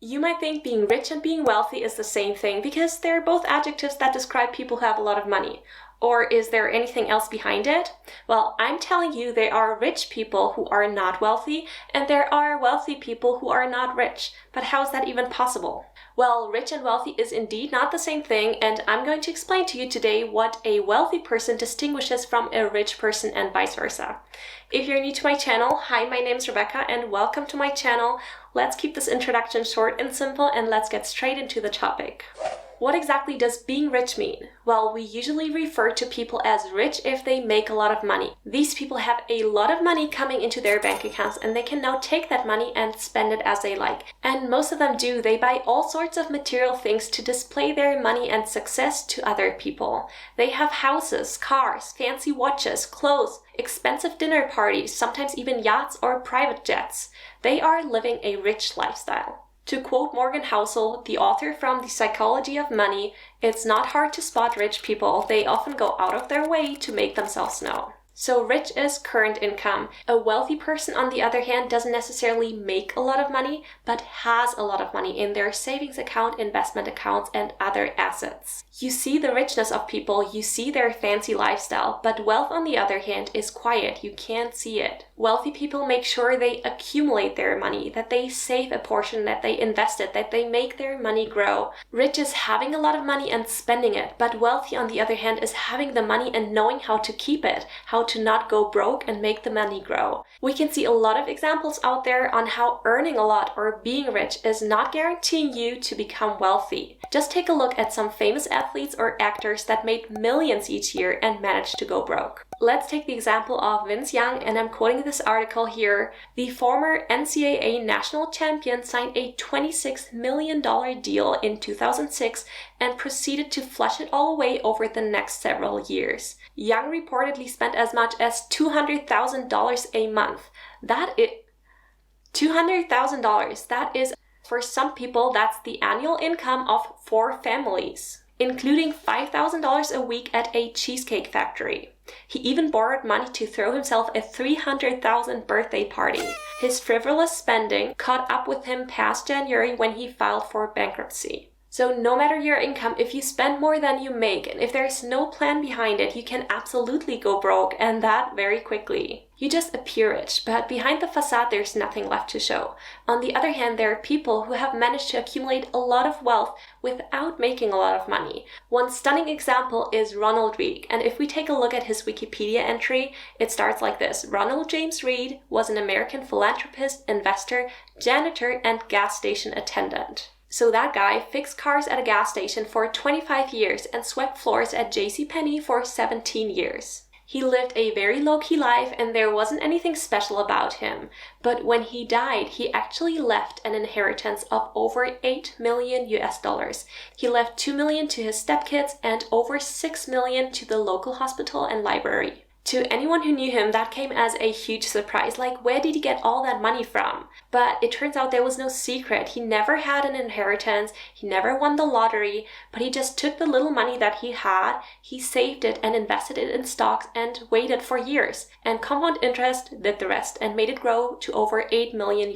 You might think being rich and being wealthy is the same thing because they're both adjectives that describe people who have a lot of money. Or is there anything else behind it? Well, I'm telling you, there are rich people who are not wealthy, and there are wealthy people who are not rich. But how is that even possible? Well, rich and wealthy is indeed not the same thing, and I'm going to explain to you today what a wealthy person distinguishes from a rich person and vice versa. If you're new to my channel, hi, my name is Rebecca and welcome to my channel. Let's keep this introduction short and simple and let's get straight into the topic. What exactly does being rich mean? Well, we usually refer to people as rich if they make a lot of money. These people have a lot of money coming into their bank accounts and they can now take that money and spend it as they like. And most of them do. They buy all sorts of material things to display their money and success to other people. They have houses, cars, fancy watches, clothes, expensive dinner parties, sometimes even yachts or private jets. They are living a rich lifestyle. To quote Morgan Housel, the author from The Psychology of Money, it's not hard to spot rich people. They often go out of their way to make themselves known. So rich is current income. A wealthy person, on the other hand, doesn't necessarily make a lot of money, but has a lot of money in their savings account, investment accounts, and other assets. You see the richness of people, you see their fancy lifestyle, but wealth, on the other hand, is quiet. You can't see it. Wealthy people make sure they accumulate their money, that they save a portion, that they invest it, that they make their money grow. Rich is having a lot of money and spending it, but wealthy, on the other hand, is having the money and knowing how to keep it, how to not go broke and make the money grow. We can see a lot of examples out there on how earning a lot or being rich is not guaranteeing you to become wealthy. Just take a look at some famous athletes or actors that made millions each year and managed to go broke. Let's take the example of Vince Young, and I'm quoting this article here. The former NCAA national champion signed a $26 million deal in 2006 and proceeded to flush it all away over the next several years. Young reportedly spent as much as $200,000 a month. That is $200,000. That is, for some people, that's the annual income of 4 families, including $5,000 a week at a cheesecake factory. He even borrowed money to throw himself a $300,000 birthday party. His frivolous spending caught up with him past January when he filed for bankruptcy. So no matter your income, if you spend more than you make, and if there's no plan behind it, you can absolutely go broke, and that very quickly. You just appear rich, but behind the facade there's nothing left to show. On the other hand, there are people who have managed to accumulate a lot of wealth without making a lot of money. One stunning example is Ronald Reagan, and if we take a look at his Wikipedia entry, it starts like this. Ronald James Reagan was an American philanthropist, investor, janitor, and gas station attendant. So that guy fixed cars at a gas station for 25 years and swept floors at JCPenney for 17 years. He lived a very low-key life and there wasn't anything special about him. But when he died, he actually left an inheritance of over $8 million. He left $2 million to his stepkids and over $6 million to the local hospital and library. To anyone who knew him, that came as a huge surprise. Like, where did he get all that money from? But it turns out there was no secret. He never had an inheritance, he never won the lottery, but he just took the little money that he had, he saved it and invested it in stocks and waited for years. And compound interest did the rest and made it grow to over $8 million.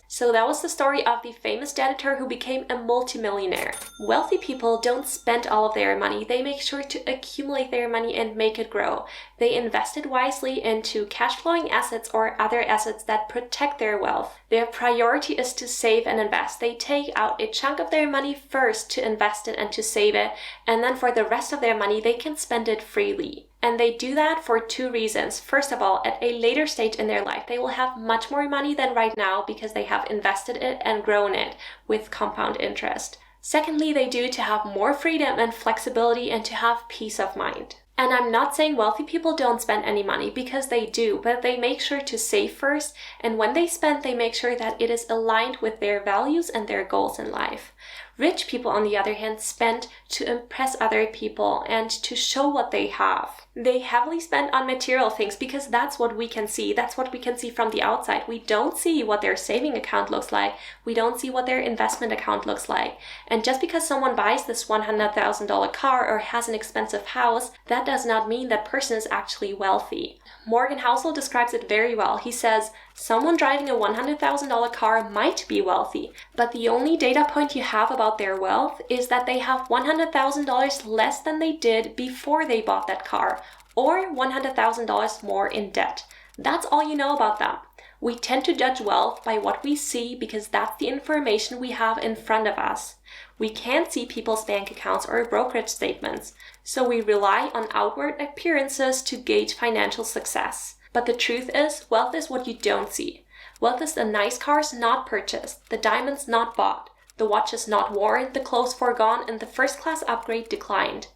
So that was the story of the famous janitor who became a multimillionaire. Wealthy people don't spend all of their money. They make sure to accumulate their money and make it grow. They invested wisely into cash flowing assets or other assets that protect their wealth. Their priority is to save and invest. They take out a chunk of their money first to invest it and to save it, and then for the rest of their money, they can spend it freely. And they do that for 2 reasons. First of all, at a later stage in their life, they will have much more money than right now because they have invested it and grown it with compound interest. Secondly, they do to have more freedom and flexibility and to have peace of mind. And I'm not saying wealthy people don't spend any money, because they do, but they make sure to save first, and when they spend, they make sure that it is aligned with their values and their goals in life. Rich people, on the other hand, spend to impress other people and to show what they have. They heavily spend on material things because that's what we can see. That's what we can see from the outside. We don't see what their saving account looks like. We don't see what their investment account looks like. And just because someone buys this $100,000 car or has an expensive house, that that does not mean that person is actually wealthy. Morgan Housel describes it very well. He says, someone driving a $100,000 car might be wealthy, but the only data point you have about their wealth is that they have $100,000 less than they did before they bought that car, or $100,000 more in debt. That's all you know about them. We tend to judge wealth by what we see because that's the information we have in front of us. We can't see people's bank accounts or brokerage statements, so we rely on outward appearances to gauge financial success. But the truth is, wealth is what you don't see. Wealth is the nice cars not purchased, the diamonds not bought, the watches not worn, the clothes foregone, and the first-class upgrade declined.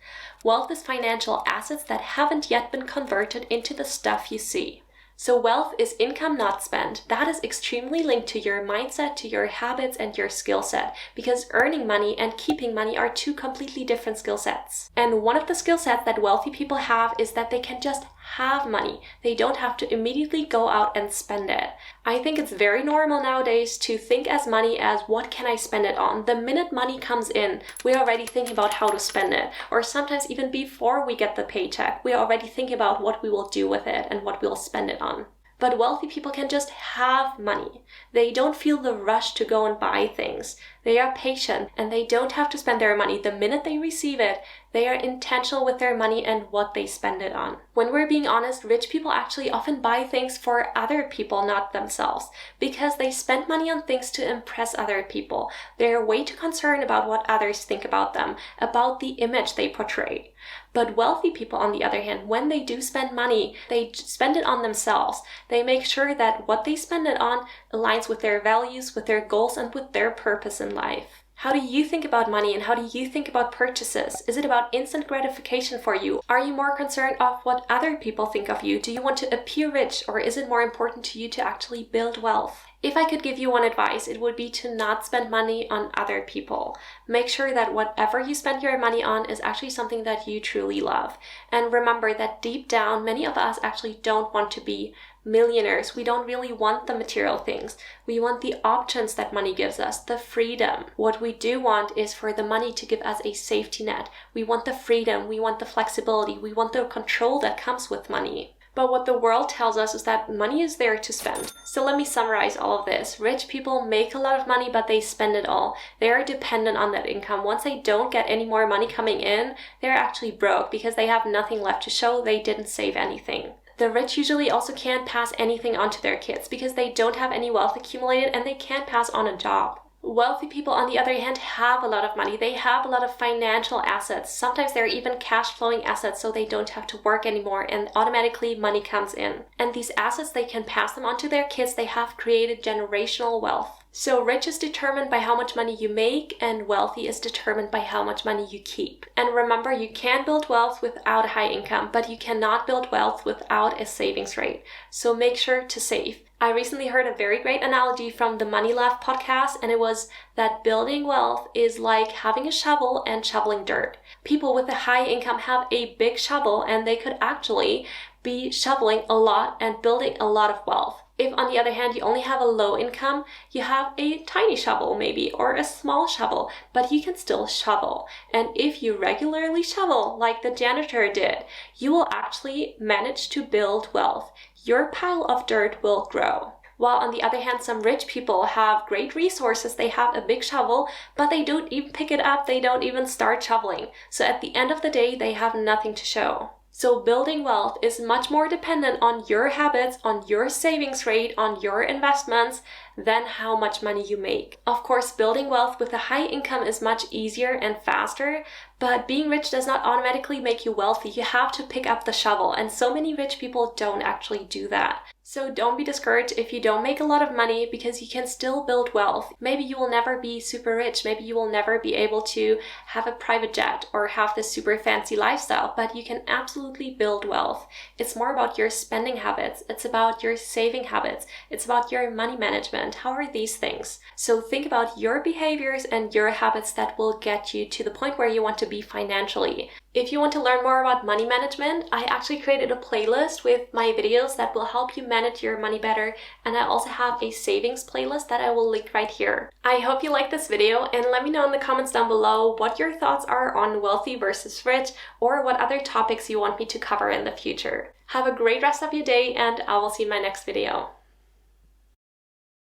Wealth is financial assets that haven't yet been converted into the stuff you see. So wealth is income not spent. That is extremely linked to your mindset, to your habits, and your skill set, because earning money and keeping money are two completely different skill sets. And one of the skill sets that wealthy people have is that they can just have money. They don't have to immediately go out and spend it. I think it's very normal nowadays to think as money as what can I spend it on? The minute money comes in, we're already thinking about how to spend it. Or sometimes even before we get the paycheck, we're already thinking about what we will do with it and what we'll spend it on. But wealthy people can just have money. They don't feel the rush to go and buy things. They are patient and they don't have to spend their money. The minute they receive it, they are intentional with their money and what they spend it on. When we're being honest, rich people actually often buy things for other people, not themselves, because they spend money on things to impress other people. They're way too concerned about what others think about them, about the image they portray. But wealthy people, on the other hand, when they do spend money, they spend it on themselves. They make sure that what they spend it on aligns with their values, with their goals, and with their purpose in life. How do you think about money and how do you think about purchases? Is it about instant gratification for you? Are you more concerned of what other people think of you? Do you want to appear rich, or is it more important to you to actually build wealth? If I could give you one advice, it would be to not spend money on other people. Make sure that whatever you spend your money on is actually something that you truly love. And remember that deep down, many of us actually don't want to be millionaires. We don't really want the material things. We want the options that money gives us, the freedom. What we do want is for the money to give us a safety net. We want the freedom, we want the flexibility, we want the control that comes with money. But what the world tells us is that money is there to spend. So let me summarize all of this. Rich people make a lot of money, but they spend it all. They are dependent on that income. Once they don't get any more money coming in, they're actually broke because they have nothing left to show they didn't save anything. The rich usually also can't pass anything on to their kids because they don't have any wealth accumulated and they can't pass on a job. Wealthy people, on the other hand, have a lot of money. They have a lot of financial assets. Sometimes they're even cash flowing assets, so they don't have to work anymore and automatically money comes in. And these assets, they can pass them on to their kids. They have created generational wealth. So rich is determined by how much money you make, and wealthy is determined by how much money you keep. And remember, you can build wealth without a high income, but you cannot build wealth without a savings rate. So make sure to save. I recently heard a very great analogy from the Money Laugh podcast, and it was that building wealth is like having a shovel and shoveling dirt. People with a high income have a big shovel, and they could actually be shoveling a lot and building a lot of wealth. If, on the other hand, you only have a low income, you have a tiny shovel maybe, or a small shovel, but you can still shovel. And if you regularly shovel, like the janitor did, you will actually manage to build wealth. Your pile of dirt will grow. While on the other hand, some rich people have great resources. They have a big shovel, but they don't even pick it up. They don't even start shoveling. So at the end of the day, they have nothing to show. So building wealth is much more dependent on your habits, on your savings rate, on your investments, than how much money you make. Of course, building wealth with a high income is much easier and faster, but being rich does not automatically make you wealthy. You have to pick up the shovel, and so many rich people don't actually do that. So don't be discouraged if you don't make a lot of money, because you can still build wealth. Maybe you will never be super rich. Maybe you will never be able to have a private jet or have this super fancy lifestyle, but you can absolutely build wealth. It's more about your spending habits. It's about your saving habits. It's about your money management. How are these things? So think about your behaviors and your habits that will get you to the point where you want to be financially. If you want to learn more about money management, I actually created a playlist with my videos that will help you manage your money better, and I also have a savings playlist that I will link right here. I hope you liked this video, and let me know in the comments down below what your thoughts are on wealthy versus rich, or what other topics you want me to cover in the future. Have a great rest of your day, and I will see you in my next video.